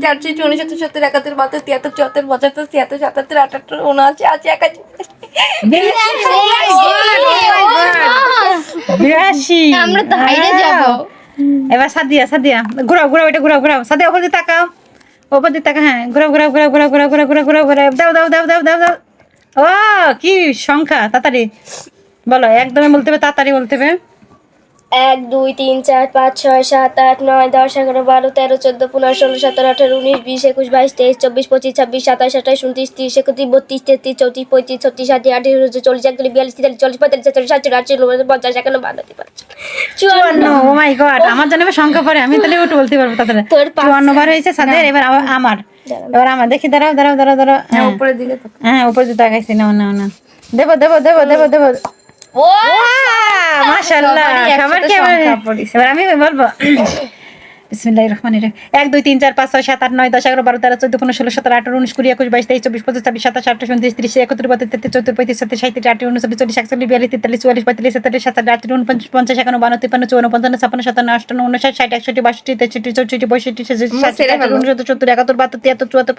64 68 69 70 71 72 73 74 75 76 77 78 79 বিরাশি। আমরা তো হাইরে যাবো। এবার সাদিয়া সাদিয়া ঘুরাও ঘুরাও, এটা ঘুরাও ঘুরাও, সাদিয়া ওপর দিয়ে তাকাও, ওপর দিয়ে তাকা, হ্যাঁ ঘুরাও ঘুরাও ঘুরাও ঘুরাও ঘুরাও ঘুরাও ঘুরাও ঘুরাও ঘুরাও, দাও দাও দাও দাও দাও দাও, ও কি সংখ্যা, তাড়াতাড়ি বলো, একদমই বলতে হবে, তাড়াতাড়ি বলতে হবে। 1 2 3 4 5 6 7 8 9 10 11 12 13 14 15 16 17 18 19 20 21 22 23 24 25 26 27 28 29 30 31 32 33 34 35 36 37 38 39 40 41 42 43 44 45 46 47 48 49 50 51 52 ও মাই গড, আমার জন্য সংখ্যা পড়ে, আমি তাহলে ওটা বলতে পারবো তাড়াতাড়ি। তোর 54 বার হয়েছে সাদের, এবার আমার এবার আমার দেখি, দাঁড়াও দাঁড়াও দাঁড়াও দাঁড়াও, হ্যাঁ উপরের দিকে তাকাও। হ্যাঁ উপরে দিতে আগাইছি, নাও নাও না, দেবো দেবো দেবো দেবো দেবো। ও মাশাআল্লাহ, সবারই একসাথে সবার কি সংখ্যা পড়েছে। এবার আমি বলবো। বিসমিল্লাহির রহমানির রহিম। 1 2 3 4 5 6 7 8 9 10 11 12 13 14 15 16 17 18 19 20 21 22 23 24 25 26 27 28 29 30 31 32 33 34 35 37 37 38 39 40 41 42 43 44 45 46 47 47 48 49 50 51 52 53 54 55 56 57 58 59 60 61 62 63 64 65 66 67 68 69 70 71 72 73 74 75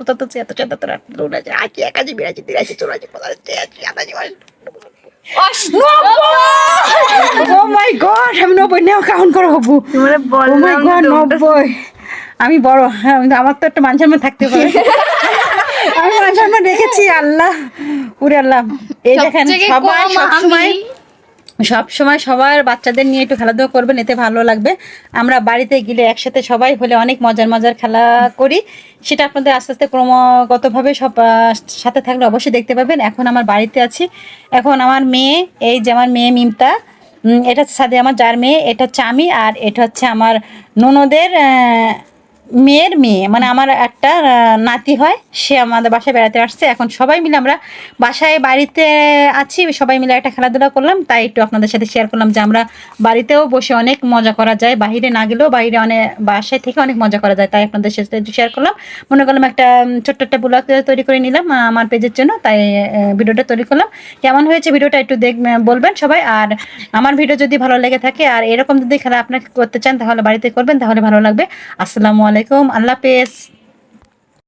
76 77 78 79 80 81 82 83 84 85 ও মাই গড, আমি 90 নেও কাউন্ট করো হবু। তোমরা ও মাই বললাম গড, যে 90। আমি বড়, হ্যাঁ, আমার তো একটা মান সম্মান থাকতে পারে। আমি মান সম্মান রেখেছি, আল্লাহ পুরে আল্লাহ। এই দেখেন, সবথেকে সবাই কম সবসময় আমি। সবসময় সবার বাচ্চাদের নিয়ে একটু খেলাধুলা করবেন, এতে ভালো লাগবে। আমরা বাড়িতে গেলে একসাথে সবাই হলে অনেক মজার মজার খেলা করি, সেটা আপনাদের আস্তে আস্তে ক্রমাগতভাবে সব সাথে থাকলে অবশ্যই দেখতে পাবেন। এখন আমার বাড়িতে আছি, এখন আমার মেয়ে, এই যে আমার মেয়ে মিমতা, এটা হচ্ছে সাথে আমার যার মেয়ে, এটা হচ্ছে আমি, আর এটা হচ্ছে আমার ননদের মেয়ের মেয়ে, মানে আমার একটা নাতি হয়, সে আমাদের বাসায় বেড়াতে আসছে। এখন সবাই মিলে আমরা বাসায় বাড়িতে আছি, সবাই মিলে একটা খেলাধুলা করলাম, তাই একটু আপনাদের সাথে শেয়ার করলাম যে আমরা বাড়িতেও বসে অনেক মজা করা যায়, বাইরে না গেলেও বাইরে অনেক বাসায় থেকে অনেক মজা করা যায়, তাই আপনাদের সাথে একটু শেয়ার করলাম। মনে করলাম একটা ছোট্ট একটা ব্লগ তৈরি করে নিলাম আমার পেজের জন্য, তাই ভিডিওটা তৈরি করলাম। কেমন হয়েছে ভিডিওটা একটু বলবেন সবাই। আর আমার ভিডিও যদি ভালো লেগে থাকে আর এরকম যদি খেলা আপনাকে করতে চান তাহলে বাড়িতে করবেন, তাহলে ভালো লাগবে। আসসালামু আলাইকুম, আল্লাহ হাফেজ।